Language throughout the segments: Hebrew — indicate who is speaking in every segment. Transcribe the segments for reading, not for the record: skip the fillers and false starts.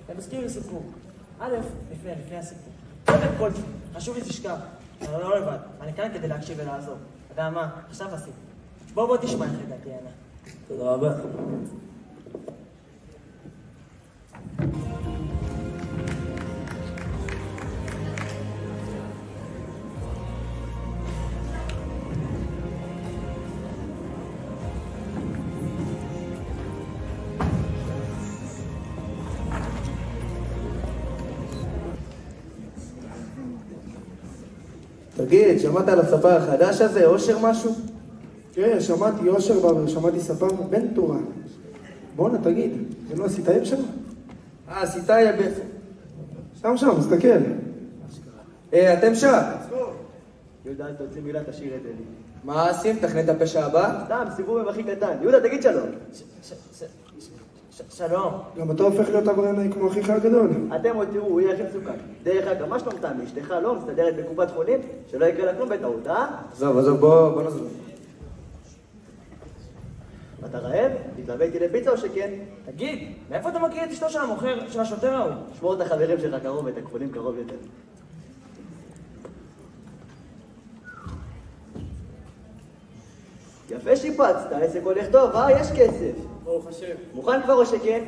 Speaker 1: אתה מסכים לסיפור. א', לפני הסיפור. קודם כל, חשוב לי תשכח. אני לא לבד. אני כאן כדי להקשיב ולעזור. אתה יודע מה? עכשיו הסיפור. בוא תשמע איך הגעתי הנה.
Speaker 2: תודה רבה.
Speaker 3: תגיד, שמעת על הספר החדש הזה, אושר משהו?
Speaker 4: כן, שמעתי אושר בא ושמעתי ספר בן תורה. בואנה, תגיד, זה לא הסיטאים שם?
Speaker 3: סיטאי באיפה?
Speaker 4: שם, מסתכל.
Speaker 3: אתם שם?
Speaker 2: יהודה, אל תוציא מילה, תשאיר את אלי.
Speaker 3: מה עושים? תכנן את הפשע הבא?
Speaker 2: סתם, סיבוב הכי קטן. יהודה, תגיד שלום.
Speaker 1: שלום.
Speaker 4: גם אתה הופך להיות עברייני כמו אחיך הגדול.
Speaker 2: אתם עוד תראו, הוא יהיה הכי מסוכן. דרך אגב, מה שלומתם? אשתך לא מסתדרת בקופת חולים? שלא יקרה לה כלום בטעות, אה?
Speaker 3: עזוב, בוא נעזוב.
Speaker 2: אתה רעב? תתלווה איתי לפיצה או שכן?
Speaker 1: תגיד, מאיפה אתה מכיר את אשתו של המוכר, של השוטר ההוא?
Speaker 2: שמור את החברים שלך קרוב ואת הכפולים קרוב יותר. יפה שיפצת, העסק הולך טוב, יש כסף.
Speaker 5: ברוך השם.
Speaker 2: מוכן כבר או שכן?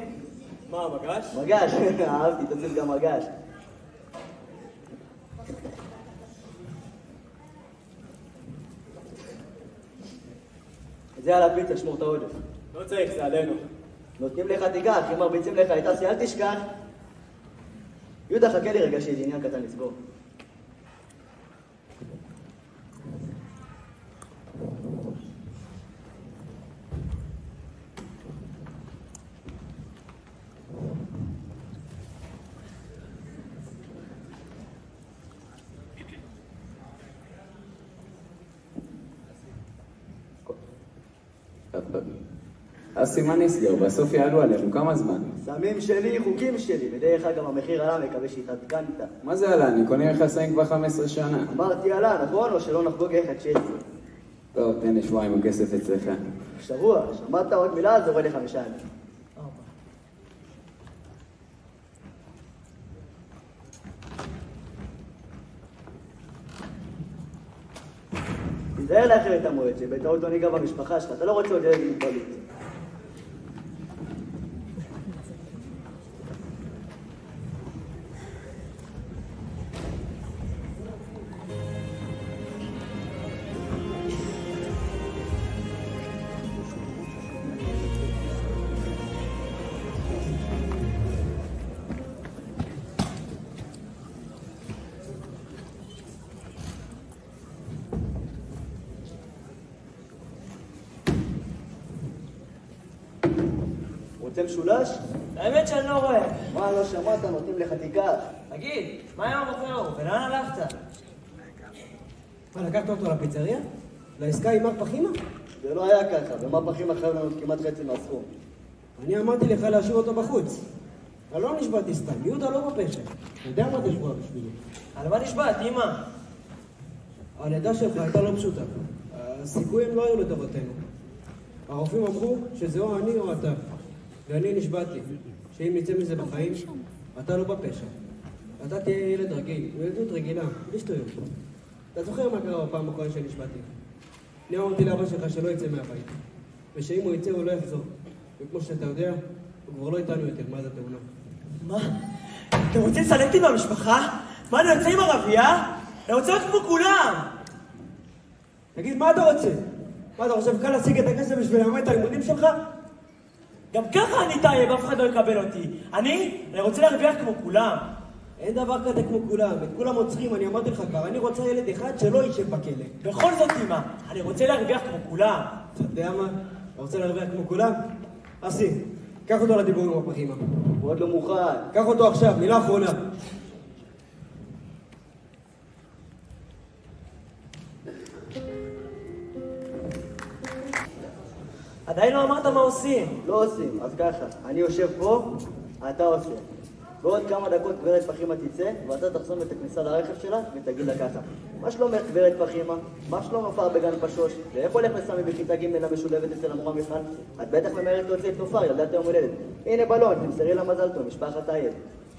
Speaker 5: מה, מגש?
Speaker 2: מגש, אהבתי, תוסיף גם מגש. זה על הפיצה, שמור את העודף.
Speaker 5: לא צריך, זה עלינו.
Speaker 2: נותנים לך תיקח, אם מרביצים לך את אסי, אל תשכח. יהודה, חכה לי רגע שיש עניין קטן לסגור.
Speaker 6: הסימן נסגר, בסוף יעלו עלינו, כמה זמן?
Speaker 2: סמים שלי, חוקים שלי, בדרך אגב המחיר עלה, מקווה שהתעדכנת.
Speaker 6: מה זה עלה? אני קונה לך סמים כבר 15 שנה.
Speaker 2: אמרתי עלה, נכון? או שלא נחגוג איך עד 16?
Speaker 6: טוב, תן לי שבועיים הכסף אצלך.
Speaker 2: שבוע, שמעת עוד מילה, אז זורד ל5 ימים. תיזהר לאחר את המועד, שבטעות לא ניגע במשפחה שלך, אתה לא רוצה עוד ילד עם מוגבלות. רוצה משולש?
Speaker 1: האמת שאני לא רואה.
Speaker 2: מה, לא שמעת? נותנים לך תיקח.
Speaker 1: תגיד, מה עם המוכר ההוא? ולאן הלכת?
Speaker 4: מה, לקחת אותו לפיצריה? לעסקה עם מר פחימה?
Speaker 2: זה לא היה ככה, ומה פחים אחר לנו כמעט חצי מהסכום.
Speaker 4: אני אמרתי לך להשאיר אותו בחוץ. אבל לא נשבעתי סתם, יהודה לא בפשע. אתה יודע מה זה שבוע בשבילי.
Speaker 1: על מה נשבעת, אמא?
Speaker 4: הלידה שלך הייתה לא פשוטה. הסיכויים לא היו לטובתנו. הרופאים אמרו שזה או אני או אתה. ואני נשבעתי שאם נצא מזה בחיים, אתה לא בפשע. אתה תהיה ילד רגיל, ילדות רגילה, בלי שטויות. אתה זוכר מה קרה בפעם האחרונה שנשבעתי? אני אמרתי לאבא שלך שלא יצא מהבית, ושאם הוא יצא הוא לא יחזור. וכמו שאתה יודע, הוא כבר לא איתנו יותר מאז התאונה.
Speaker 1: מה? אתם רוצים לסלק אותי מהמשפחה? מה, אני יוצא עם ערבייה? אני רוצה להיות כמו כולם!
Speaker 4: תגיד, מה אתה רוצה? מה, אתה חושב קל להשיג את הכסף בשביל ללמד את הלימודים שלך?
Speaker 1: גם ככה אני טייב, אף אחד לא יקבל אותי. אני רוצה להרוויח כמו כולם.
Speaker 4: אין דבר כזה כמו כולם, את כולם עוצרים, אני אמרתי לך כבר, אני רוצה ילד אחד שלא יישב בכלא.
Speaker 1: בכל זאת, אמא, אני רוצה להרוויח כמו כולם.
Speaker 4: אתה יודע מה? אתה רוצה להרוויח כמו כולם? אסי, קח אותו לדיבור עם הפחימה.
Speaker 2: הוא עוד לא מוכן.
Speaker 4: קח אותו עכשיו, מילה אחרונה.
Speaker 1: עדיין לא אמרת מה עושים.
Speaker 2: לא עושים, אז ככה, אני יושב פה, אתה עושה. בעוד כמה דקות גברת פחימה תצא, ואתה תחסום את הכניסה לרכב שלה ותגיד לה ככה. מה שלומך גברת פחימה? מה שלום נופר בגן פשוש? ואיך הולך לסמי בכיתה ג' המשולבת אצל המורה מיכל? את בטח ממהרת להוציא את נופר, ילדת יום הולדת. הנה בלון, תמסרי לה מזל טוב, משפחת טייב.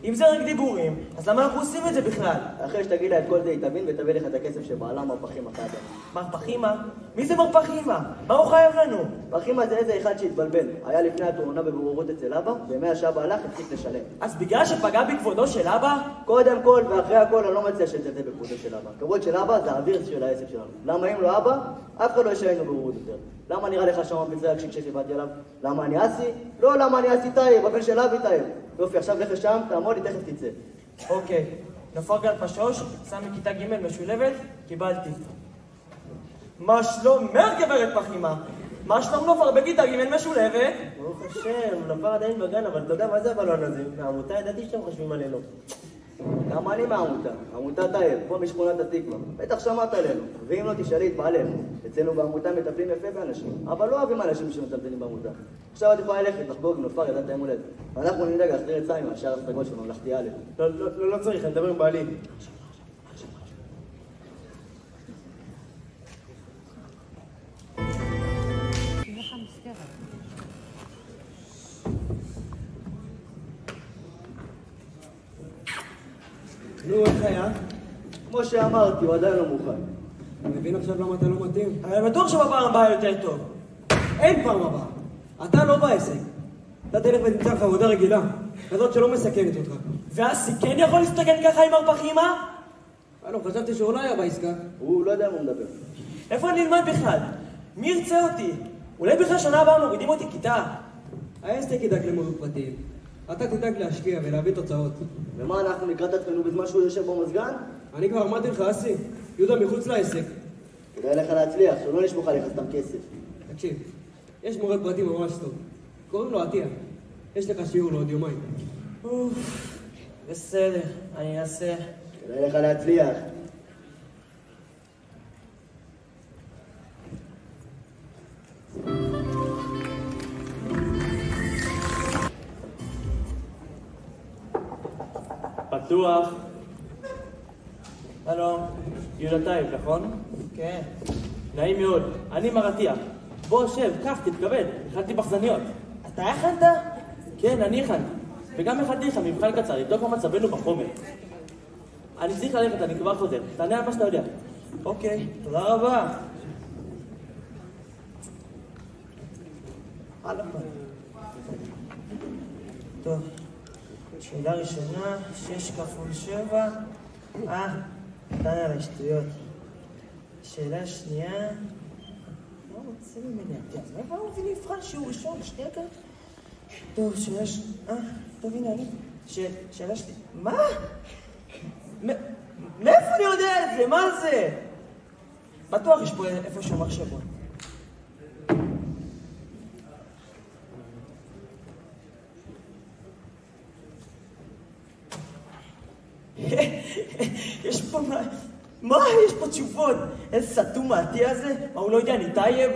Speaker 1: אם זה רק דיבורים, אז למה אנחנו עושים את זה בכלל?
Speaker 2: אחרי שתגיד לה את כל זה, היא תבין ותביא לך את הכסף שבעלה מר פחימה חדה.
Speaker 1: מר פחימה? מי זה מר פחימה? מה הוא חייב לנו?
Speaker 2: פחימה זה איזה אחד שהתבלבל. היה לפני התאונה בבוררות אצל אבא, ומאה שהאבא הלך, הפסיק לשלם.
Speaker 1: אז בגלל שפגע בכבודו של אבא?
Speaker 2: קודם כל ואחרי הכל אני לא מציע שתצא בכבודו של אבא. כבוד של אבא זה האוויר של העסק שלנו. למה אם לא אבא, אף אחד לא ישיינו בבוררות יותר. למה נראה לך שם בצריח כשבאתי אליו? למה אני אסי? לא, למה אני אסי טייב, הבן של אבי טייב. יופי, עכשיו לך שם, תעמוד לי, תכף תצא.
Speaker 1: אוקיי, נופר גן פשוש, שם מכיתה ג' משולבת, קיבלתי. מה שלומך גברת פחימה? מה שלום נופר בכיתה ג' משולבת?
Speaker 7: ברוך השם, נופר עדיין בגן, אבל אתה יודע מה זה הבלון הזה? מהעמותה ידעתי שאתם חושבים עלינו.
Speaker 2: גם אני מהעמותה, עמותת טייב, פה משכונת התקווה. בטח שמעת עלינו, ואם לא תשאלי את בעלך. אצלנו בעמותה מטפלים יפה באנשים, אבל לא אוהבים אנשים שמטפלים בעמותה. עכשיו את יכולה ללכת לחגוג נופר ילדת יום הולדת. ואנחנו נדאג להחזיר את סיימה, שאר ההשגות של ממלכתי א'.
Speaker 7: לא צריך, אני מדבר עם בעלי.
Speaker 4: נו, איך היה?
Speaker 2: כמו שאמרתי, הוא עדיין לא מוכן.
Speaker 4: אני מבין עכשיו למה אתה לא מתאים?
Speaker 1: אני בטוח שבפעם הבאה יותר טוב.
Speaker 4: אין פעם הבאה. אתה לא בעסק. אתה תלך ותמצא לך עבודה רגילה, כזאת שלא מסכנת אותך.
Speaker 1: ואסי כן יכול להסתכן ככה עם מר פחימה?
Speaker 4: לא, חשבתי שאולי היה בעסקה.
Speaker 2: הוא לא יודע מה הוא מדבר.
Speaker 1: איפה אני אלמד בכלל? מי ירצה אותי? אולי בכלל שנה הבאה מורידים אותי כיתה?
Speaker 4: העסק ידאג למורים פרטיים. אתה תדאג להשקיע ולהביא תוצאות.
Speaker 2: ומה, אנחנו נקרא את עצמנו בזמן שהוא יושב במזגן?
Speaker 4: אני כבר אמרתי לך, אסי, יהודה מחוץ לעסק.
Speaker 2: כדאי לך להצליח, שלא נשפוך עליך סתם כסף.
Speaker 4: תקשיב, יש מורה פרטי ממש טוב. קוראים לו עטיה. יש לך שיעור לעוד יומיים.
Speaker 1: בסדר, אני אעשה.
Speaker 2: כדאי לך להצליח.
Speaker 5: פתוח.
Speaker 1: שלום.
Speaker 5: יהודה טייב, נכון?
Speaker 1: כן.
Speaker 5: נעים מאוד. אני מר עטיה. בוא, שב, קח, תתכבד. הכנתי מחזניות.
Speaker 1: אתה הכנת?
Speaker 5: כן, אני הכנתי. וגם הכנתי לך מבחן קצר, לבדוק מה מצבנו בחומר. אני צריך ללכת, אני כבר חוזר. תענה על מה שאתה יודע.
Speaker 1: אוקיי, תודה רבה. הלאה. טוב, שאלה ראשונה, 6 כפול 7. נתן על השטויות. שאלה שנייה, מה רוצה ממני? אז מאיפה הוא מביא לי מבחן שיעור ראשון? שנייה כאן? טוב, שאלה טוב, הנה אני. שאלה שנייה, מה? מאיפה אני יודע את זה? מה זה? בטוח יש פה איפשהו מחשבון. יש פה מה? יש פה תשובות. איזה סתום העתי הזה? מה, הוא לא יודע, אני טייב?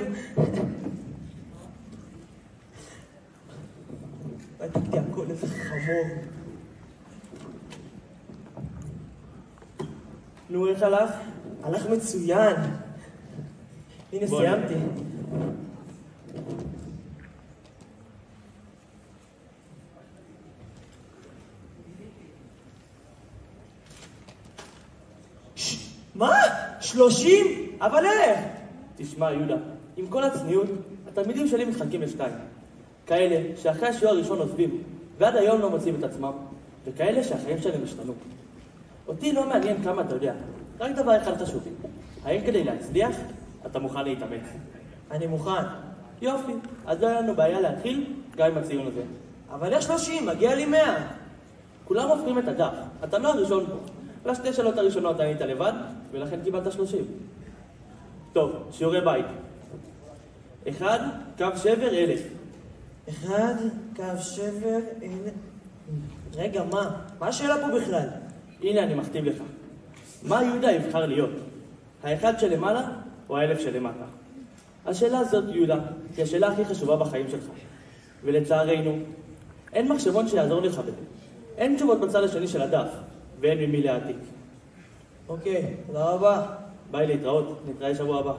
Speaker 1: העתקתי הכל, איזה חמור. נו, איך הלך? הלך מצוין. הנה, סיימתי. מה? 30? אבל איך?
Speaker 5: תשמע, יהודה, עם כל הצניעות, התלמידים שלי מתחלקים לשתיים. כאלה שאחרי השיעור הראשון עוזבים, ועד היום לא מוצאים את עצמם, וכאלה שהחיים שלהם השתנו. אותי לא מעניין כמה אתה יודע, רק דבר אחד חשוב לי. האם כדי להצליח, אתה מוכן להתאמץ?
Speaker 1: אני מוכן.
Speaker 5: יופי, אז לא היה לנו בעיה להתחיל גם עם הציון הזה.
Speaker 1: אבל איך 30? מגיע לי 100.
Speaker 5: כולם הופכים את הדף, אתה לא הראשון פה. לשתי שאלות הראשונות היית לבד, ולכן קיבלת 30. טוב, שיעורי בית. 1, קו שבר 1000.
Speaker 1: 1, קו שבר, רגע, מה? מה השאלה פה בכלל?
Speaker 5: הנה אני מכתיב לך. מה יהודה יבחר להיות? האחד שלמעלה או 1000 שלמטה? השאלה הזאת, יהודה, היא השאלה הכי חשובה בחיים שלך. ולצערנו, אין מחשבון שיעזור לך בזה. אין תשובות בצד השני של הדף, ואין ממי להעתיק.
Speaker 1: אוקיי, תודה רבה.
Speaker 5: ביי, להתראות, נתראה שבוע הבא.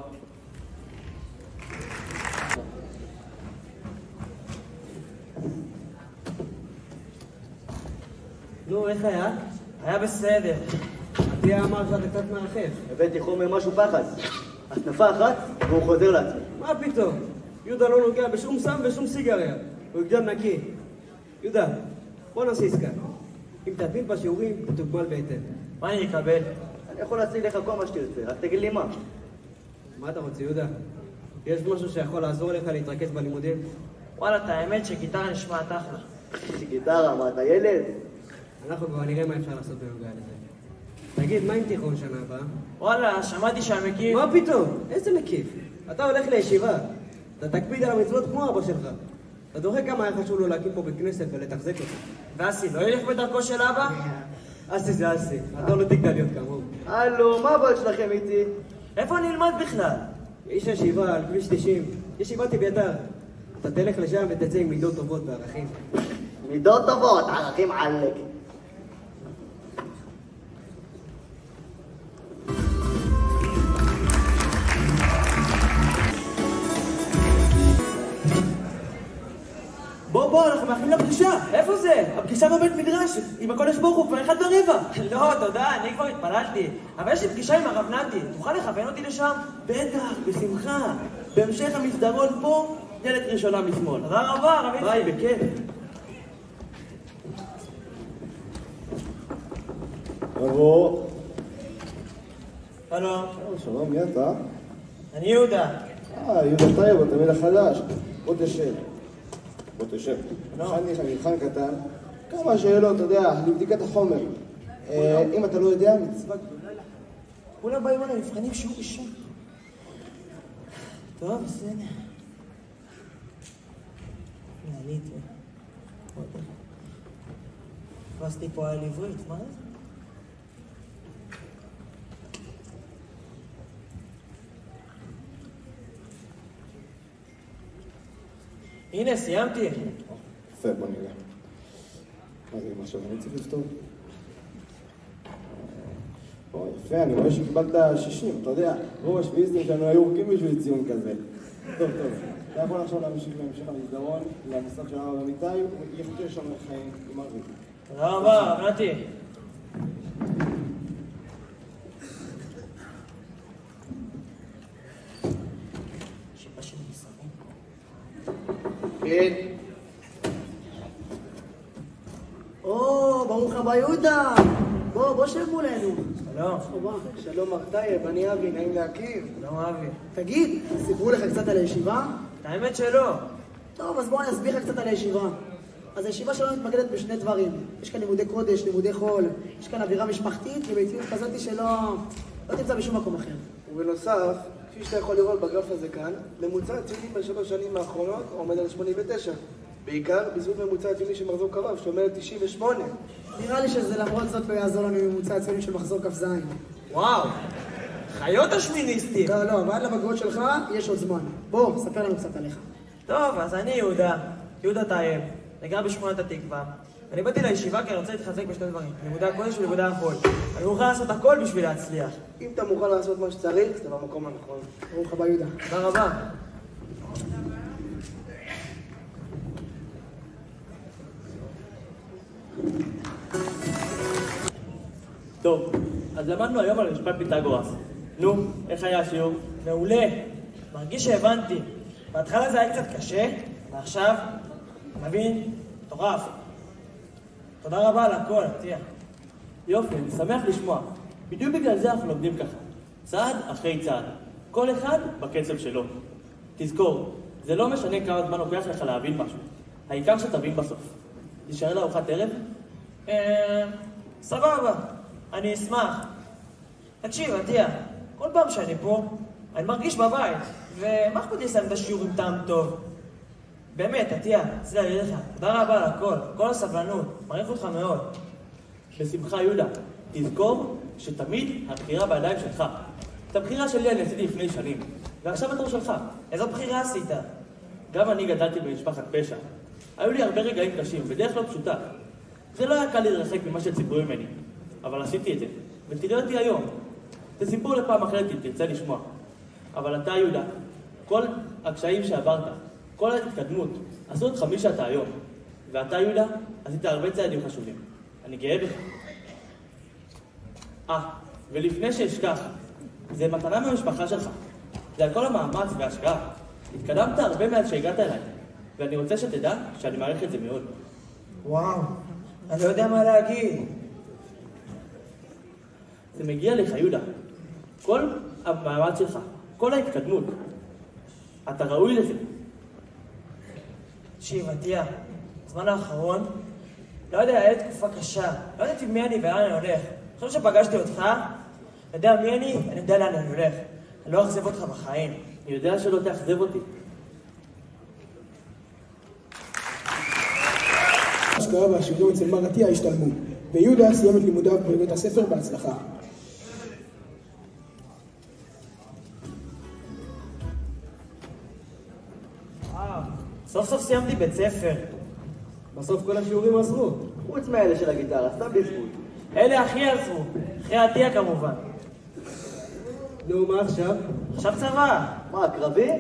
Speaker 1: נו, איך היה? היה בסדר.
Speaker 4: עטיה אמר שאתה קצת מרחף.
Speaker 2: הבאתי חומר משהו פחד. התנפה אחת והוא חוזר לעצמו.
Speaker 4: מה פתאום? יהודה לא נוגע בשום סם ושום סיגריה. הוא הגדם נקי. יהודה, בוא נעשה עסקה. אם תתמיד בשיעורים, תתוגמל בהתאם.
Speaker 1: מה אני אקבל?
Speaker 2: אני יכול להציג לך כל מה שתרצה, רק תגיד לי מה.
Speaker 4: מה אתה רוצה, יהודה? יש משהו שיכול לעזור לך להתרכז בלימודים?
Speaker 1: וואלה, את האמת שגיטרה נשמעת אחלה.
Speaker 2: גיטרה, מה אתה ילד?
Speaker 4: אנחנו כבר נראה מה אפשר לעשות בנוגע לזה. תגיד, מה עם תיכון שנה הבאה?
Speaker 1: וואלה, שמעתי שהמקיף...
Speaker 4: מה פתאום? איזה מקיף? אתה הולך לישיבה. אתה תקפיד על המצוות כמו אבא שלך. אתה דוחה כמה היה חשוב לו להקים פה בית כנסת ולתחזק אותו.
Speaker 1: ואסי, לא ילך בדרכו של אבא?
Speaker 4: אסי זה אסי, אתה לא תגדל להיות כמוהו.
Speaker 2: הלו, מה הבעיה שלכם איתי?
Speaker 1: איפה אני אלמד בכלל?
Speaker 4: איש ישיבה על כביש 90, ישיבת אביתר. אתה תלך לשם ותצא עם מידות טובות וערכים.
Speaker 2: מידות טובות, ערכים עלק.
Speaker 5: בוא, אנחנו מאחלים לפגישה.
Speaker 1: איפה זה?
Speaker 5: הפגישה בבית מדרש, עם הקודש ברוך הוא, כבר 1:15.
Speaker 1: לא, תודה, אני כבר התפללתי. אבל יש לי פגישה עם הרב נתי. תוכל לכוון אותי לשם?
Speaker 5: בטח, בשמחה. בהמשך המסדרון פה, דלת ראשונה משמאל.
Speaker 1: תודה רבה, רבי.
Speaker 5: ביי, בכיף.
Speaker 8: תבוא.
Speaker 1: שלום.
Speaker 8: שלום, מי אתה?
Speaker 1: אני יהודה.
Speaker 8: יהודה טייב, התלמיד החדש. בוא תשב. בוא תשב. הכנתי לך מבחן קטן. כמה שאלות, אתה יודע, לבדיקת החומר. אם אתה לא יודע, מצווה גדולה לך.
Speaker 1: כולם באים על המבחנים שיעור ראשון. טוב, בסדר. נעליתי. פרסתי פה על עברית, מה זה? הנה, סיימתי.
Speaker 8: יפה, בוא נראה. מה זה, משהו אני צריך לפתור? יפה, אני רואה שקיבלת 60, אתה יודע, רוב השביעיסטים שלנו היו הורגים בשביל ציון כזה. טוב, אתה יכול עכשיו להמשיך בהמשך המסדרון, למשרד של הרב אמיתי, הוא יחכה שם לחיים עם אבי.
Speaker 1: תודה רבה, רב נתי.
Speaker 2: כן.
Speaker 9: ברוך הבא יהודה. בוא שב מולנו.
Speaker 1: שלום.
Speaker 9: שלום מר טייב, אני אבי, נעים להכיר.
Speaker 1: שלום אבי.
Speaker 9: תגיד, סיפרו לך קצת על הישיבה?
Speaker 1: האמת שלא.
Speaker 9: טוב, אז בוא אני אסביר לך קצת על הישיבה. אז הישיבה שלנו מתמקדת בשני דברים. יש כאן לימודי קודש, לימודי חול, יש כאן אווירה משפחתית וביתיות כזאת שלא תמצא בשום מקום אחר.
Speaker 10: ובנוסף, כפי שאתה יכול לראות בגרף הזה כאן, ממוצע הציונים בשלוש שנים האחרונות עומד על 89. בעיקר בזכות ממוצע הציוני של מחזור קרב, שעומד על 98.
Speaker 9: נראה לי שזה למרות זאת לא יעזור לנו ממוצע הציוני של מחזור כ"ז.
Speaker 1: וואו, חיות השמיניסטים.
Speaker 9: לא, ועד לבגרות שלך יש עוד זמן. בוא, ספר לנו קצת עליך.
Speaker 1: טוב, אז אני יהודה טייב, אני גר בשכונת התקווה. אני באתי לישיבה כי אני רוצה להתחזק בשני דברים, לימודי הקודש ולימודי החול. אני מוכן לעשות הכל בשביל להצליח.
Speaker 10: אם אתה מוכן לעשות מה שצריך, זה במקום הנכון.
Speaker 9: ברוך הבא יהודה.
Speaker 1: תודה רבה.
Speaker 5: טוב, אז למדנו היום על משפט פיתגורס. נו, איך היה השיעור?
Speaker 1: מעולה. מרגיש שהבנתי. בהתחלה זה היה קצת קשה, ועכשיו, מבין, מטורף. תודה רבה על הכל, תהיה.
Speaker 5: יופי, אני שמח לשמוע. בדיוק בגלל זה אנחנו לומדים ככה. צעד אחרי צעד. כל אחד בקצב שלו. תזכור, זה לא משנה כמה זמן לוקח לך להבין משהו. העיקר שתבין בסוף. תישאר לארוחת ערב?
Speaker 1: סבבה, אני אשמח. תקשיב, עטיה, כל פעם שאני פה, אני מרגיש בבית, ומה אכפת לי לסיים את השיעור עם טעם טוב? באמת, עטיה, רציתי להגיד לך, תודה רבה על הכל, כל הסבלנות, מעריך אותך מאוד.
Speaker 5: בשמחה יהודה, תזכור שתמיד הבחירה בידיים שלך. את הבחירה שלי אני עשיתי לפני שנים, ועכשיו התור שלך.
Speaker 1: איזו בחירה עשית?
Speaker 5: גם אני גדלתי במשפחת פשע. היו לי הרבה רגעים קשים, בדרך לא פשוטה. זה לא היה קל להתרחק ממה שציפו ממני, אבל עשיתי את זה, ותראה אותי היום. זה סיפור לפעם אחרת אם תרצה לשמוע. אבל אתה, יהודה, כל הקשיים שעברת, כל ההתקדמות, עשו אותך מי שאתה היום. ואתה, יהודה, עשית הרבה צעדים חשובים. אני גאה בך. ולפני שאשכח, זה מתנה מהמשפחה שלך. זה על כל המאמץ וההשקעה. התקדמת הרבה מאז שהגעת אליי, ואני רוצה שתדע שאני מעריך את זה מאוד.
Speaker 1: וואו, אני לא יודע מה להגיד.
Speaker 5: זה מגיע לך, יהודה. כל המאמץ שלך, כל ההתקדמות, אתה ראוי לזה.
Speaker 1: תקשיב, עטיה, בזמן האחרון, לא יודע, היה תקופה קשה. לא ידעתי מי אני ולאן אני הולך. עכשיו שפגשתי אותך, אני יודע מי אני יודע לאן אני הולך. אני לא אכזב אותך בחיים.
Speaker 5: אני יודע שלא תאכזב אותי.
Speaker 11: ההשקעה והשוויון אצל מר עטיה השתלמו, ויהודה סיים את לימודיו בבית הספר בהצלחה.
Speaker 1: סוף סוף סיימתי בית ספר.
Speaker 4: בסוף כל השיעורים עזרו.
Speaker 2: חוץ מאלה של הגיטרה, סתם בזכות.
Speaker 1: אלה הכי עזרו. אחרי עטיה כמובן.
Speaker 4: נו, מה עכשיו?
Speaker 1: עכשיו צבא.
Speaker 2: מה, קרבי?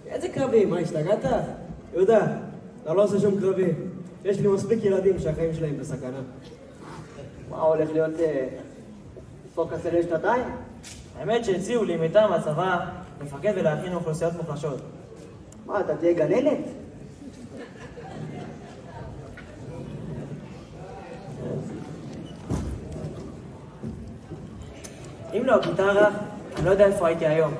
Speaker 4: איזה קרבי? מה, השתגעת? יהודה, אתה לא עושה שום קרבי. יש לי מספיק ילדים שהחיים שלהם בסכנה.
Speaker 2: מה, הולך להיות פוקוס אלי שנתיים?
Speaker 1: האמת שהציעו לי מטעם הצבא לפקד ולהכין אוכלוסיות מוחלשות.
Speaker 2: מה, אתה תהיה גננת?
Speaker 1: אם לא הגיטרה, אני לא יודע איפה הייתי היום.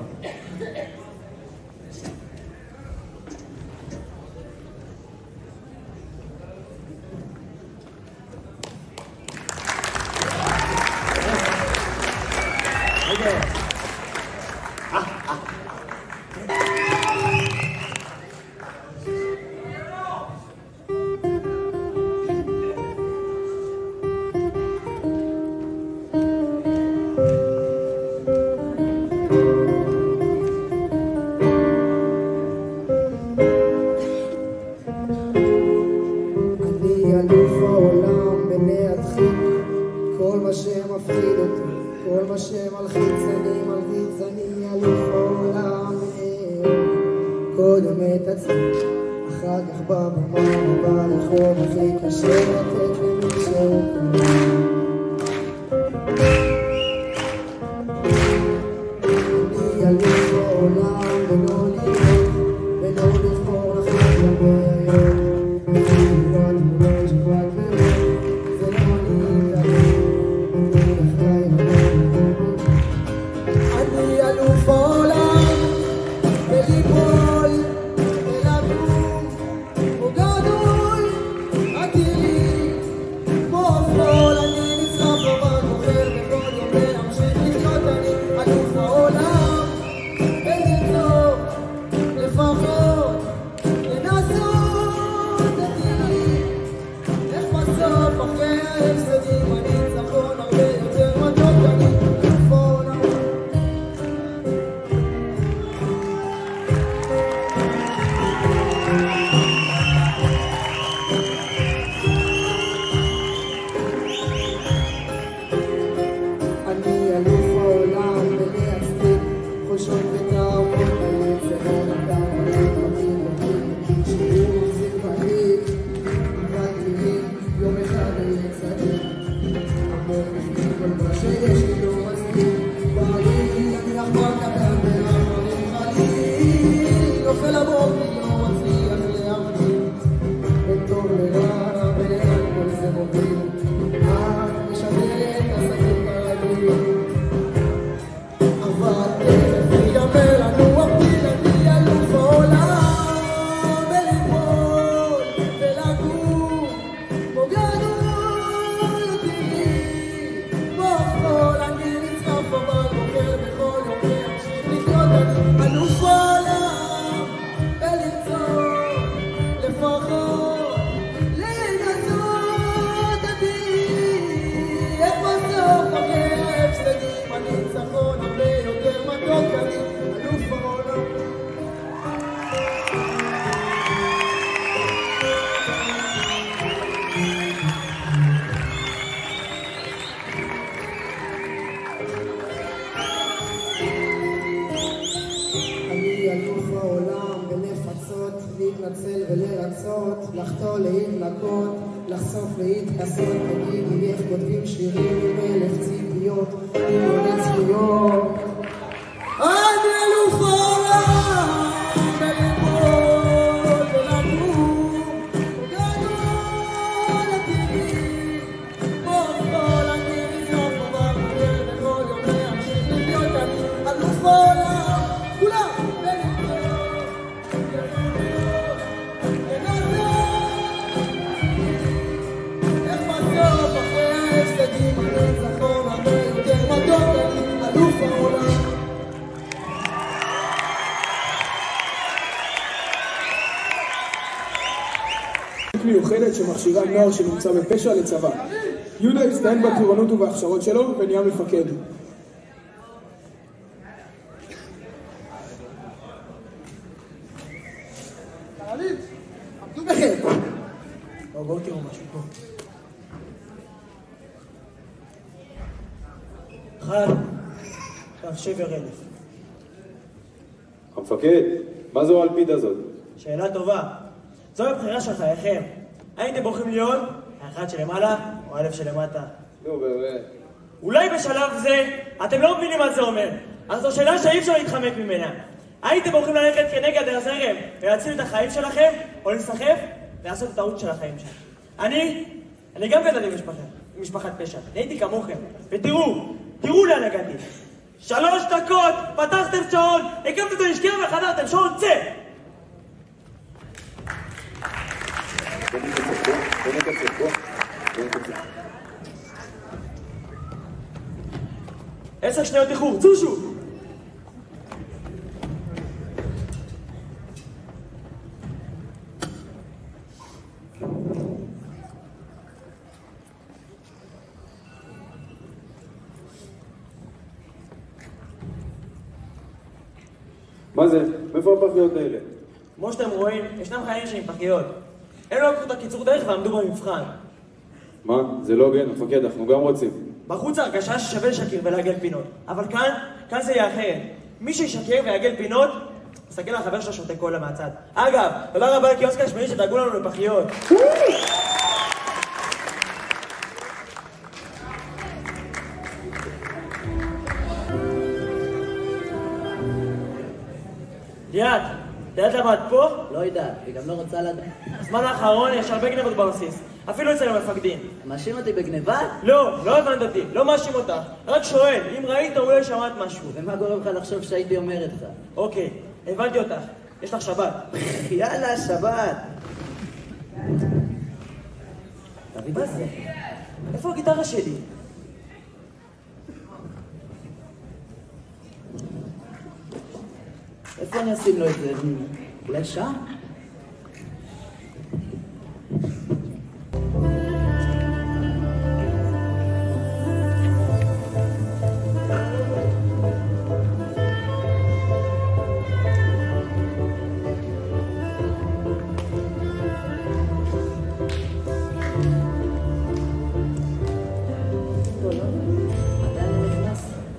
Speaker 12: כל מה שמפחיד אותי, כל מה שמלחיץ, אני אלוף העולם. קודם את עצמי, אחר כך בבמה, ברחוב הכי קשה לתת למי שהוא קוראים. אני אלוף העולם, ולא להיות, ולא לבחור אחר לבעיות. יום אחד אני אצטרך להתנצל ולרצות, לחתור להתנקות, לחשוף להתכסות, תגידי איך כותבים שירים עם 1000 ציפיות, עם מלא זכויות. אני אלוף העולם, בלמוד ולגור, גדול הטבעי, בכל אני נזרוק ובחר בכל יום להמשיך להיות אני אלוף העולם, כולם איך בסוף אחרי ההפסדים הניצחון הרבה יותר מתוק, אני אלוף העולם.
Speaker 11: מיוחדת שמכשירה נוער שנמצא בפשע לצבא. יהודה הצטיין בטירונות ובהכשרות שלו ונהיה מפקד.
Speaker 9: עמדו בחטא.
Speaker 1: בואו תראו משהו פה. אחד, שבר 1000.
Speaker 13: המפקד, מה זו האלפיד הזאת?
Speaker 1: שאלה טובה. זו הבחירה של חייכם. הייתם בוחרים להיות האחד שלמעלה או 1000 שלמטה?
Speaker 13: נו באמת.
Speaker 1: אולי בשלב זה אתם לא מבינים מה זה אומר. אז זו שאלה שאי אפשר להתחמק ממנה. הייתם בוחרים ללכת כנגד הזרם ולהציל את החיים שלכם, או להיסחף ולעשות את הטעות של החיים שלכם? אני גם גדלתי במשפחת פשע. הייתי כמוכם. ותראו לאן הגעתי. 3 דקות, פתחתם שעון, הקמתם את הנשקייה וחדרתם, שעון צא! עשר שניות איחור, צושו!
Speaker 13: מה זה? מאיפה הפחיות האלה?
Speaker 1: כמו שאתם רואים, ישנם חיילים שהם פחיות. הם לא לקחו את הקיצור דרך ועמדו במבחן.
Speaker 13: מה? זה לא הוגן, מפקד, אנחנו גם רוצים.
Speaker 1: בחוץ ההרגשה ששווה לשקר ולעגל פינות. אבל כאן זה יהיה אחרת. מי שישקר ויעגל פינות, מסתכל על החבר שלו שותה קולה מהצד. אגב, תודה רבה לקיוסק השמיני שדאגו לנו לפחיות. ליאת, אתה יודעת למה את פה?
Speaker 14: לא יודעת, היא גם לא רוצה לדעת.
Speaker 1: בזמן האחרון יש הרבה גנבות בבסיס, אפילו אצל המפקדים.
Speaker 14: מאשים אותי בגניבה?
Speaker 1: לא הבנת אותי, לא מאשים אותך. רק שואל, אם ראית אולי שמעת משהו.
Speaker 14: ומה גורם לך לחשוב שהייתי אומרת לך?
Speaker 1: אוקיי, הבנתי אותך. יש לך שבת.
Speaker 14: יאללה, שבת.
Speaker 1: מה זה? איפה הגיטרה שלי?
Speaker 14: איפה אני אשים לו את זה? אולי שם?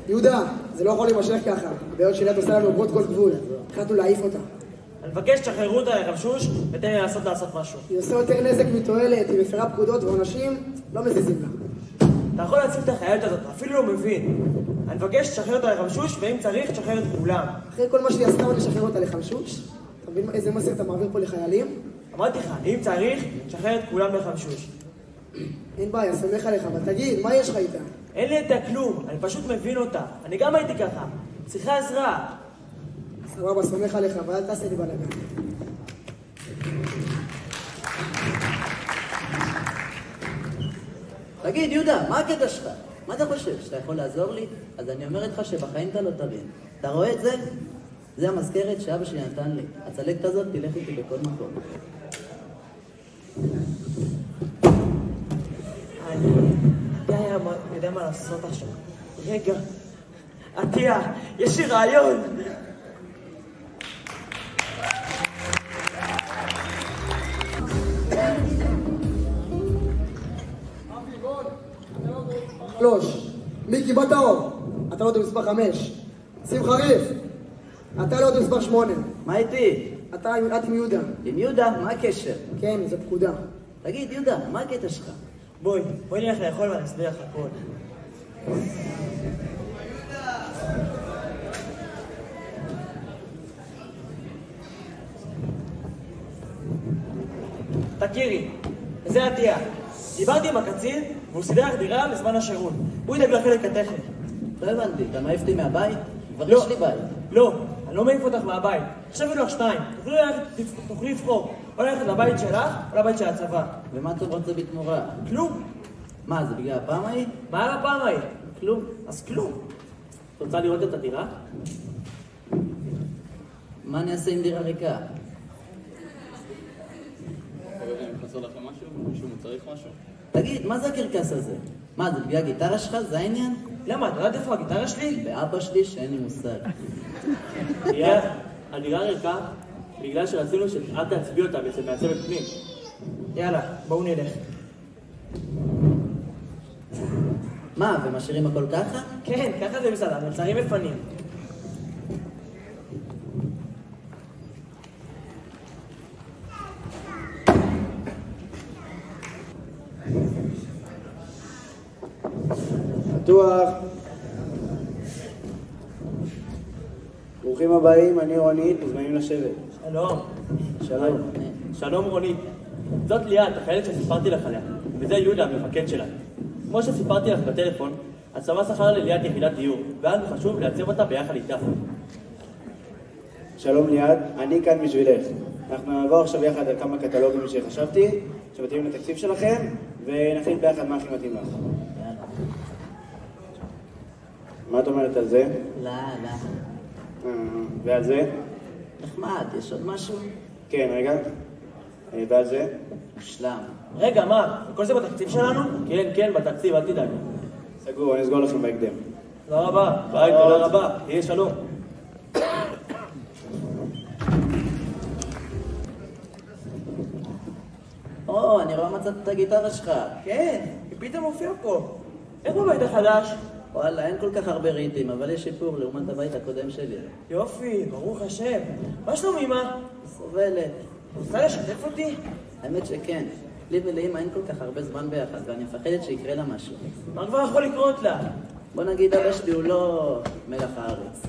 Speaker 9: יהודה, זה לא יכול להימשך ככה. הבעיות שלי את עושה לנו עוברות כל גבול. החלטנו להעיף אותה.
Speaker 1: אני מבקש שתשחררו אותה לחמשוש ותן לי לעשות משהו.
Speaker 9: היא עושה יותר נזק מתועלת, היא מפרה פקודות ועונשים לא מזיזים לה.
Speaker 1: אתה יכול להציל את החיילת הזאת, אפילו לא מבין. אני מבקש שתשחרר אותה לחמשוש, ואם צריך, תשחרר את כולם.
Speaker 9: אחרי כל מה שהיא עשתה עוד לשחרר אותה לחמשוש? אתה מבין איזה מסר אתה מעביר פה לחיילים?
Speaker 1: אמרתי לך, אם צריך, תשחרר את כולם לחמשוש.
Speaker 9: אין בעיה, סומך עליך, אבל תגיד, מה יש לך איתה?
Speaker 1: אין לי איתה כלום, אני פשוט מבין אותה. אני גם הייתי ככה. צריכה עזרה.
Speaker 9: סבבה, סומך עליך, אבל אל תעשה לי בלגן.
Speaker 14: תגיד, יהודה, מה הקטע שלך? מה אתה חושב? שאתה יכול לעזור לי? אז אני אומרת לך שבחיים אתה לא תבין. אתה רואה את זה? זה המזכרת שאבא שלי נתן לי. הצלקת הזאת תלך איתי בכל מקום.
Speaker 1: אני יודע מה לעשות עכשיו. רגע, עטיה, יש לי רעיון.
Speaker 9: שלוש, מיקי באת אור, אתה לא במספר 5. שים חריף, אתה לא במספר 8.
Speaker 14: מה איתי?
Speaker 9: את עם יהודה.
Speaker 14: עם יהודה? מה הקשר?
Speaker 9: כן, זו פקודה.
Speaker 14: תגיד, יהודה, מה הקטע שלך?
Speaker 1: בואי נלך לאכול ואני אסביר לך הכל. תכירי, זה עטיה. דיברתי עם הקצין והוא סידר לך דירה לזמן השירות. הוא ידאג לחלק הטכני.
Speaker 14: לא הבנתי, אתה מעיף אותי מהבית? כבר יש לי בית.
Speaker 1: לא, אני לא מעיף אותך מהבית. עכשיו יהיו לך שניים. תוכלי לבחור. או ללכת לבית שלך או לבית של הצבא.
Speaker 14: ומה אתה רוצה בתמורה?
Speaker 1: כלום.
Speaker 14: מה, זה בגלל הפעם ההיא?
Speaker 1: מה היה בפעם ההיא?
Speaker 14: כלום.
Speaker 1: אז כלום.
Speaker 5: את רוצה לראות את הדירה?
Speaker 14: מה אני אעשה עם דירה ריקה?
Speaker 6: חסר לכם משהו? מישהו צריך משהו?
Speaker 14: תגיד, מה זה הקרקס הזה? מה, זה בגלל הגיטרה שלך? זה העניין?
Speaker 1: למה, אתה יודעת איפה הגיטרה שלי?
Speaker 14: באבא שלי שאין לי מושג.
Speaker 5: הדירה ריקה בגלל שרצינו שאת תעצבי אותה בעצם מעצבת פנים.
Speaker 1: יאללה, בואו נלך.
Speaker 14: מה, ומשאירים הכל ככה?
Speaker 1: כן, ככה זה בסדר, מלצרים מפנים.
Speaker 8: פתוח. ברוכים הבאים, אני רונית, מוזמנים לשבת.
Speaker 1: שלום.
Speaker 8: שלום.
Speaker 5: שלום רונית. זאת ליאת, החיילת שסיפרתי לך עליה, וזה יהודה, המפקד שלה. כמו שסיפרתי לך בטלפון, הצבא שכר לליאת יחידת דיור, ואז חשוב לייצב אותה ביחד איתה.
Speaker 8: שלום ליאת, אני כאן בשבילך. אנחנו נעבור עכשיו יחד על כמה קטלוגים שחשבתי, שמתאימים לתקציב שלכם, ונחליט ביחד מה הכי מתאים לך. מה את אומרת על זה?
Speaker 14: לא.
Speaker 8: ועל זה?
Speaker 14: נחמד, יש עוד משהו?
Speaker 8: כן, רגע. ועל זה?
Speaker 14: שלם.
Speaker 1: רגע, מה? כל זה בתקציב שלנו?
Speaker 5: כן, בתקציב, אל תדאג.
Speaker 8: סגור, אני אסגור לכם בהקדם.
Speaker 5: תודה רבה. ביי, תודה רבה. יהיה שלום.
Speaker 14: או, אני רואה מצאת את הגיטרה שלך.
Speaker 1: כן, היא פתאום מופיעה פה. איך בבית החדש?
Speaker 14: וואלה, אין כל כך הרבה רהיטים, אבל יש שיפור לעומת הבית הקודם שלי.
Speaker 1: יופי, ברוך השם. מה שלום אמא?
Speaker 14: סובלת.
Speaker 1: רוצה לשתף אותי?
Speaker 14: האמת שכן. לי ולאמא אין כל כך הרבה זמן ביחד, ואני מפחדת שיקרה לה משהו.
Speaker 1: מה כבר יכול לקרות לה?
Speaker 14: בוא נגיד, אבא שלי הוא לא מלח הארץ.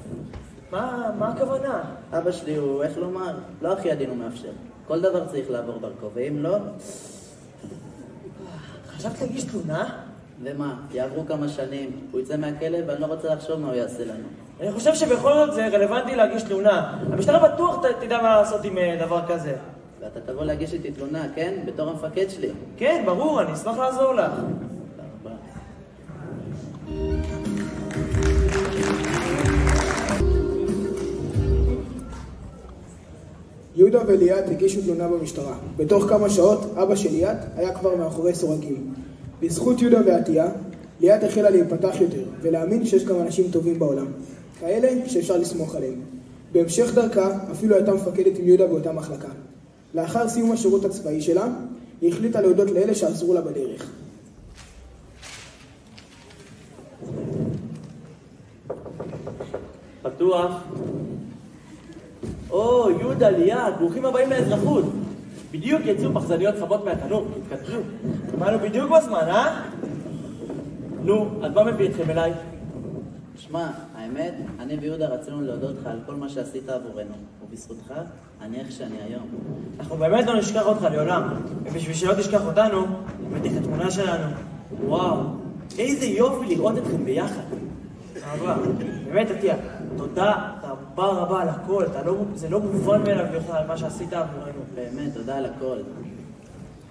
Speaker 1: מה הכוונה?
Speaker 14: אבא שלי הוא, איך לומר, לא הכי עדין ומאפשר. כל דבר צריך לעבור דרכו, ואם לא...
Speaker 1: חשבת להגיש תלונה?
Speaker 14: ומה, יעברו כמה שנים, הוא יצא מהכלא ואני לא רוצה לחשוב מה הוא יעשה לנו.
Speaker 1: אני חושב שבכל זאת זה רלוונטי להגיש תלונה. המשטרה בטוח תדע מה לעשות עם דבר כזה.
Speaker 14: ואתה תבוא להגיש איתי תלונה, כן? בתור המפקד שלי.
Speaker 1: כן, ברור, אני אשמח לעזור לך.
Speaker 14: תודה רבה.
Speaker 11: יהודה וליאת הגישו תלונה במשטרה. בתוך כמה שעות אבא של ליאת היה כבר מאחורי סורגים. בזכות יהודה ועטיה, ליאת החלה להיפתח יותר ולהאמין שיש גם אנשים טובים בעולם, כאלה שאפשר לסמוך עליהם. בהמשך דרכה אפילו הייתה מפקדת עם יהודה באותה מחלקה. לאחר סיום השירות הצבאי שלה, היא החליטה להודות לאלה שעזרו לה בדרך.
Speaker 5: פתוח. או, יהודה, ליאת, ברוכים הבאים לאזרחות. בדיוק יצאו פחזניות חמות מהתנור, התקדשו.
Speaker 1: אמרנו בדיוק בזמן, אה?
Speaker 5: נו, אז מה מביא אתכם אליי?
Speaker 14: שמע, האמת, אני ויהודה רצינו להודות לך על כל מה שעשית עבורנו, ובזכותך, אני איך שאני היום.
Speaker 1: אנחנו באמת לא נשכח אותך לעולם, ובשביל שלא תשכח אותנו, הבאתי את התמונה שלנו.
Speaker 5: וואו, איזה יופי לראות אתכם ביחד.
Speaker 1: אהבה, באמת עטיה, תודה רבה על הכל, זה לא מובן מאליו בכלל מה שעשית עבורנו.
Speaker 14: באמת, תודה על הכל.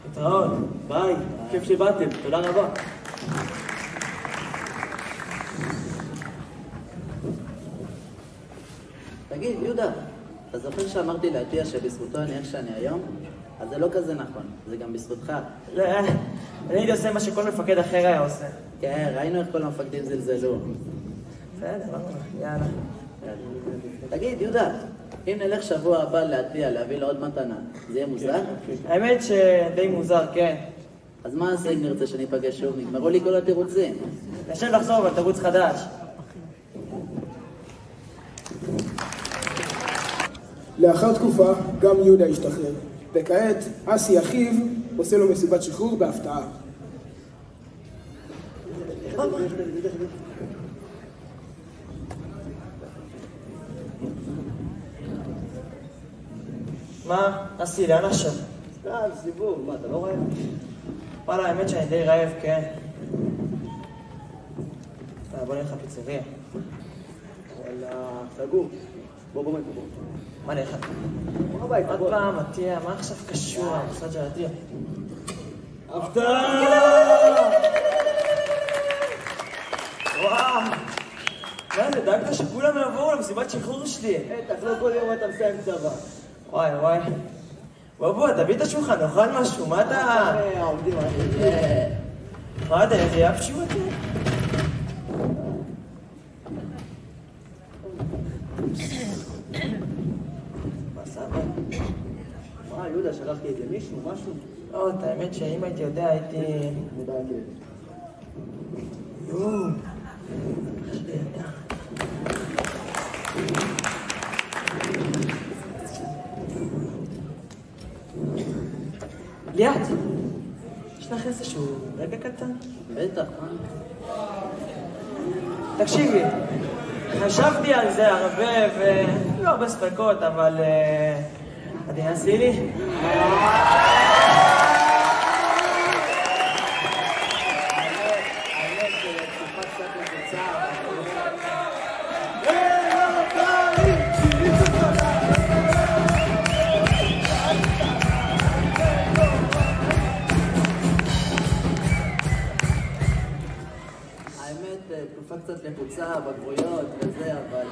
Speaker 1: להתראות.
Speaker 5: ביי, כיף שבאתם, תודה רבה.
Speaker 14: תגיד, יהודה, אתה זוכר שאמרתי לעטיה שבזכותו אני איך שאני היום? אז זה לא כזה נכון, זה גם בזכותך.
Speaker 1: לא, אני הייתי עושה מה שכל מפקד אחר היה עושה.
Speaker 14: כן, ראינו איך כל המפקדים זלזלו.
Speaker 1: בסדר, יאללה.
Speaker 14: תגיד, יהודה, אם נלך שבוע הבא לעטיה להביא לו עוד מתנה, זה יהיה מוזר?
Speaker 1: האמת שדי מוזר, כן.
Speaker 14: אז מה עשה אם נרצה שניפגש שוב? נגמרו לי כל התירוצים.
Speaker 1: נשב לחזור אבל תירוץ חדש.
Speaker 11: לאחר תקופה גם יהודה השתחרר, וכעת אסי אחיו עושה לו מסיבת שחרור בהפתעה.
Speaker 1: מה? אסי, לאן עכשיו?
Speaker 2: סתם, סיבוב, מה, אתה לא רעב?
Speaker 1: וואלה, האמת שאני די רעב, כן. בוא נלך לפיצריה.
Speaker 2: וואלה, סגור. בוא.
Speaker 1: מה נלך?
Speaker 2: בוא הביתה,
Speaker 1: עוד פעם, עטיה, מה עכשיו קשור המוסד של עטיה?
Speaker 2: הפתעה!
Speaker 1: וואו! מה זה, דאגת שכולם יעברו למסיבת שחרור שלי?
Speaker 2: בטח, לא כל יום אתה מסיים צבא.
Speaker 1: וואי. בוא, תביא את השולחן, נאכל משהו, מה אתה...
Speaker 2: עומדים על
Speaker 1: מה אתה, איזה יפשו את זה? מה סבא?
Speaker 2: מה, יהודה, שלחתי איזה מישהו, משהו?
Speaker 1: לא, את האמת שאם הייתי יודע, הייתי... ליאת, יש לך איזשהו רגע קטן?
Speaker 14: בטח,
Speaker 1: תקשיבי, חשבתי על זה הרבה ולא הרבה ספקות, אבל... את תנסי לי?
Speaker 14: תקופה קצת לחוצה, בגרויות וזה, אבל...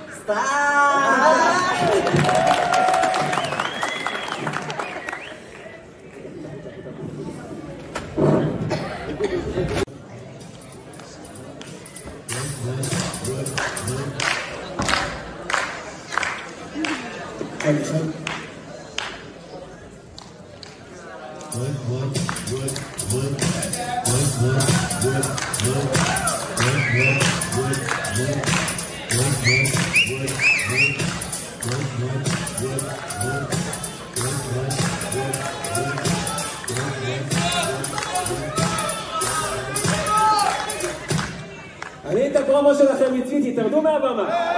Speaker 4: אני את הפרומו שלכם מיציתי, תרדו מהבמה.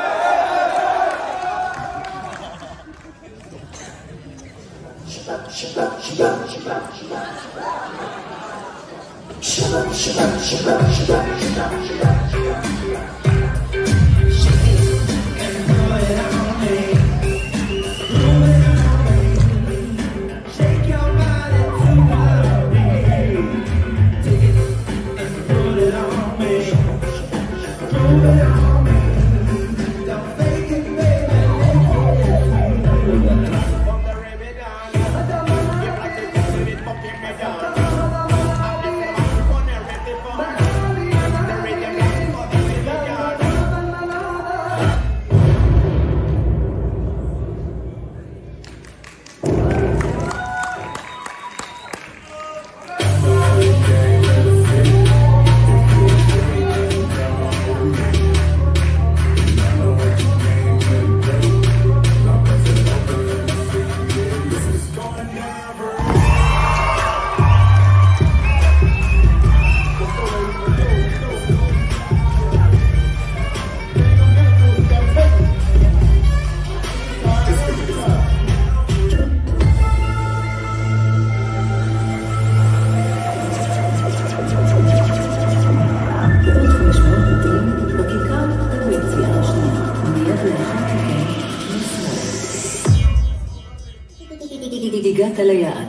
Speaker 15: הגעת ליעד.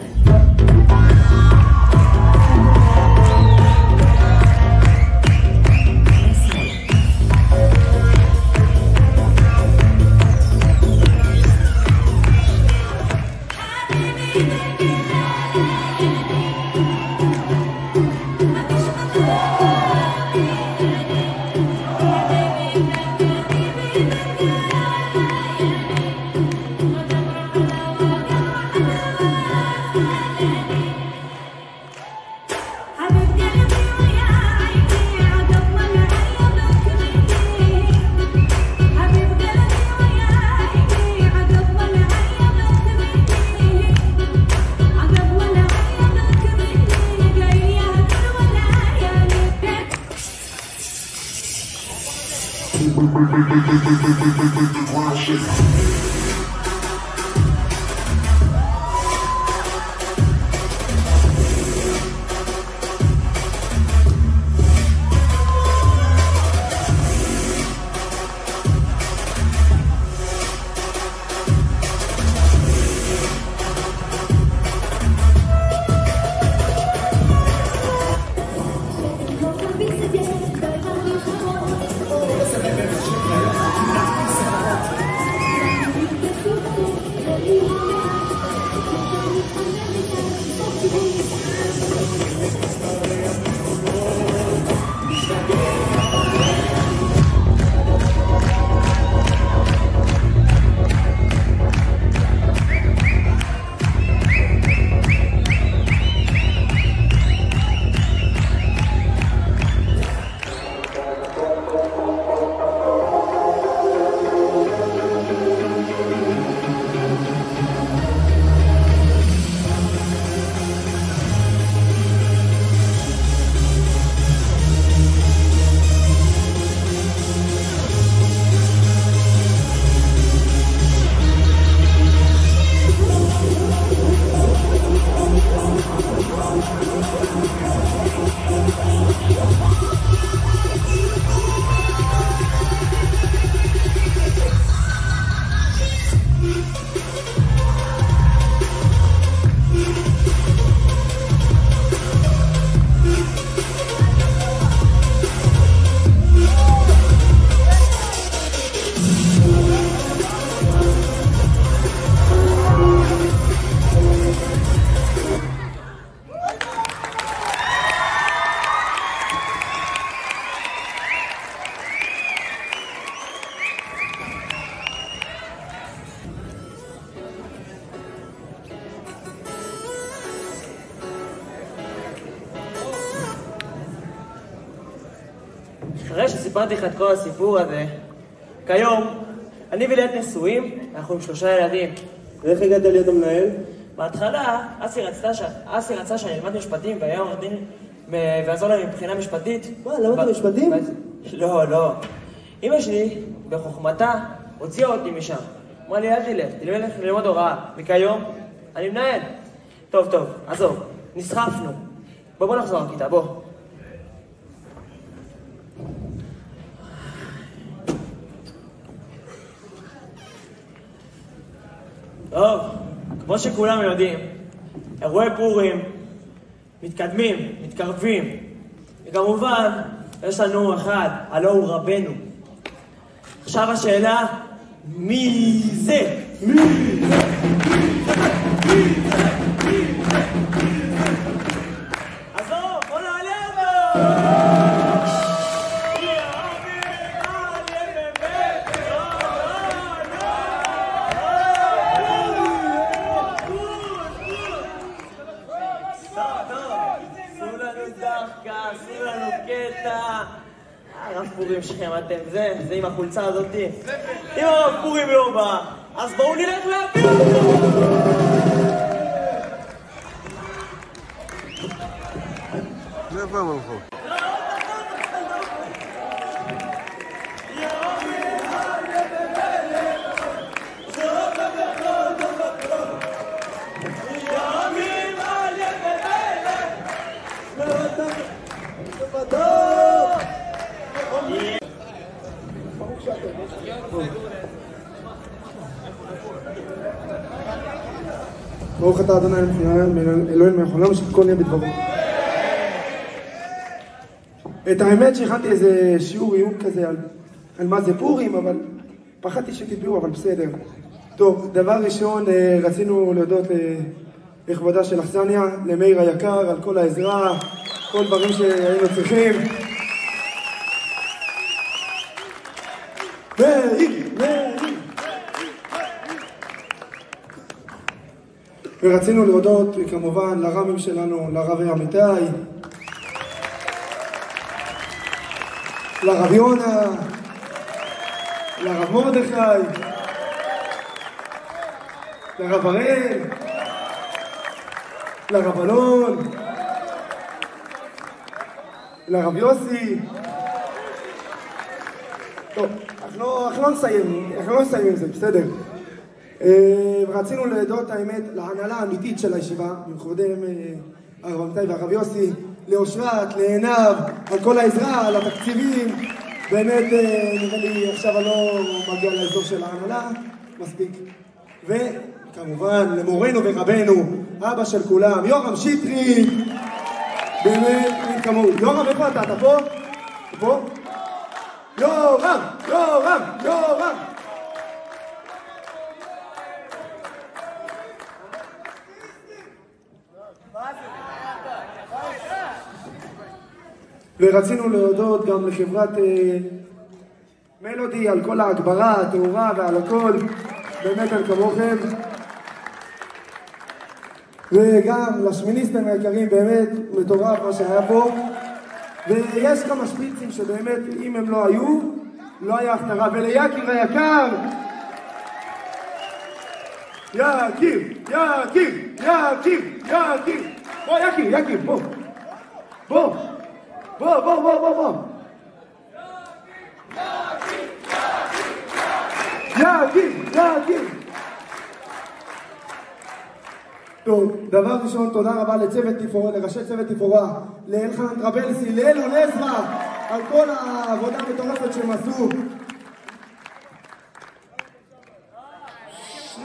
Speaker 1: אחרי שסיפרתי לך את כל הסיפור הזה, כיום, אני וליאת נשואים, אנחנו עם 3 ילדים.
Speaker 7: ואיך הגעת להיות המנהל?
Speaker 1: בהתחלה, אסי רצה שאני אלמד משפטים והיה עורך דין ויעזור להם מבחינה משפטית.
Speaker 7: מה, למדת משפטים?
Speaker 1: לא. אמא שלי, בחוכמתה, הוציאה אותי משם. אמרה לי, אל תלך, תלמד ללמוד הוראה. מכיום, אני מנהל. טוב, עזוב, נסחפנו. בוא נחזור לכיתה, בוא. טוב, כמו שכולם יודעים, אירועי פורים מתקדמים, מתקרבים, וכמובן, יש לנו אחד, הלא הוא רבנו. עכשיו השאלה, מי זה? עזוב, בוא נעלה אותו! עשו לנו קטע. הרב פורים שלכם אתם, זה עם החולצה הזאת. אם הרב פורים לא בא, אז בואו נלך להביא אותו.
Speaker 16: איפה הם הלכו?
Speaker 11: ברוך אתה אדוני אלוהינו מלך העולם שהכל נהיה בדברו. את האמת שהכנתי איזה שיעור עיון כזה על מה זה פורים, אבל פחדתי שתדעו, אבל בסדר. טוב, דבר ראשון רצינו להודות לכבודה של אכסניה, למאיר היקר, על כל העזרה, כל דברים שהיינו צריכים. ורצינו להודות כמובן לרמים שלנו, לרב אמיתי, לרב יונה, לרב מרדכי, לרב הראל, לרב אלון, לרב יוסי, טוב, אנחנו לא נסיים עם זה, בסדר. רצינו להודות האמת להנהלה האמיתית של הישיבה, מכבודם הרב אמיתי והרב יוסי, לאושרת, לעינב, על כל העזרה, על התקציבים. באמת, נראה לי עכשיו אני לא מגיע לאזור של ההנהלה, מספיק. וכמובן למורנו ורבנו, אבא של כולם, יורם שטרית, באמת, אין כמוהו. יורם, איפה אתה? אתה פה? אתה פה? יורם! יורם! יורם! ורצינו להודות גם לחברת מלודי על כל ההגברה, התאורה ועל הכל, באמת על כמוכם. וגם לשמיניסטים היקרים, באמת מטורף מה שהיה פה. ויש כמה שפיצים שבאמת אם הם לא היו, לא היה הכתרה. וליקיר היקר, יקיר, יקיר, יקיר, יקיר. בוא יקיר, יקיר, בוא. בוא. בוא, בוא, בוא, בוא, בוא. יקיר, יקיר. טוב, דבר ראשון, תודה רבה לצוות תפאורה, לראשי צוות תפאורה, לאלחנן טרבלסי, לאלון עזרא, על כל העבודה המטורפת שהם עשו.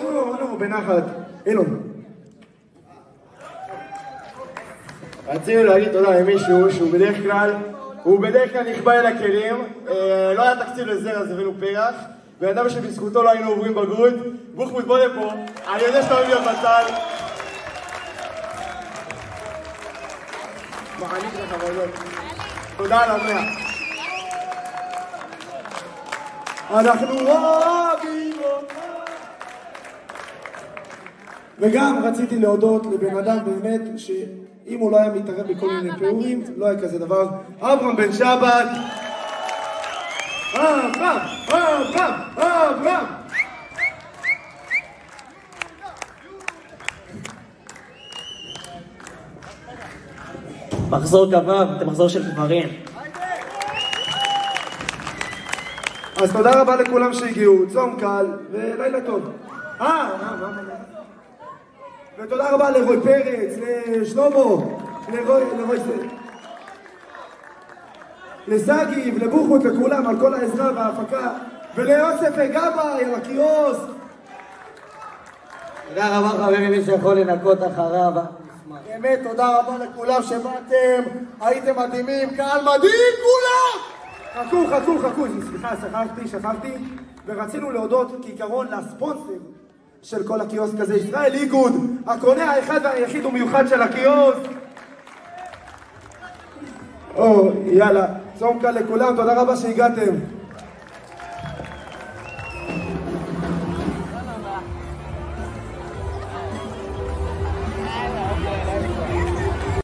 Speaker 11: נו, בנחת. אילון.
Speaker 8: רצינו להגיד תודה למישהו שהוא בדרך כלל נכבה אל הכלים, לא היה תקציב לזה, אז הבאנו פרח, וידענו שבזכותו לא היינו עוברים בגרות. בוחמוד, בוא לפה, אני יודע שאתה אוהב להיות בצל. מעניק לך בעיות. תודה על המאה.
Speaker 11: אנחנו אוהבים אותך. וגם רציתי להודות לבן אדם באמת שאם הוא לא היה מתערב בכל מיני פעורים, לא היה כזה דבר. אברהם בן שבת. אברהם.
Speaker 1: מחזור כבב, זה מחזור של גברים.
Speaker 11: אז תודה רבה לכולם שהגיעו, צום קל ולילה טוב. ותודה רבה לרוי פרץ, לשלומו, לסגיב, לבוחמות, לכולם, על כל העזרה וההפקה, וליוסף גבאי על הקיוסק.
Speaker 7: תודה רבה חברים, מי שיכול לנקות אחריו.
Speaker 8: באמת תודה רבה לכולם שבאתם, הייתם מדהימים, קהל מדהים כולם!
Speaker 11: חכו, סליחה, שכחתי, ורצינו להודות כעיקרון לספונסר של כל הקיוסק הזה, ישראל איגוד, הקונה האחד והיחיד ומיוחד של הקיוסק. יאללה, צום קל לכולם, תודה רבה שהגעתם.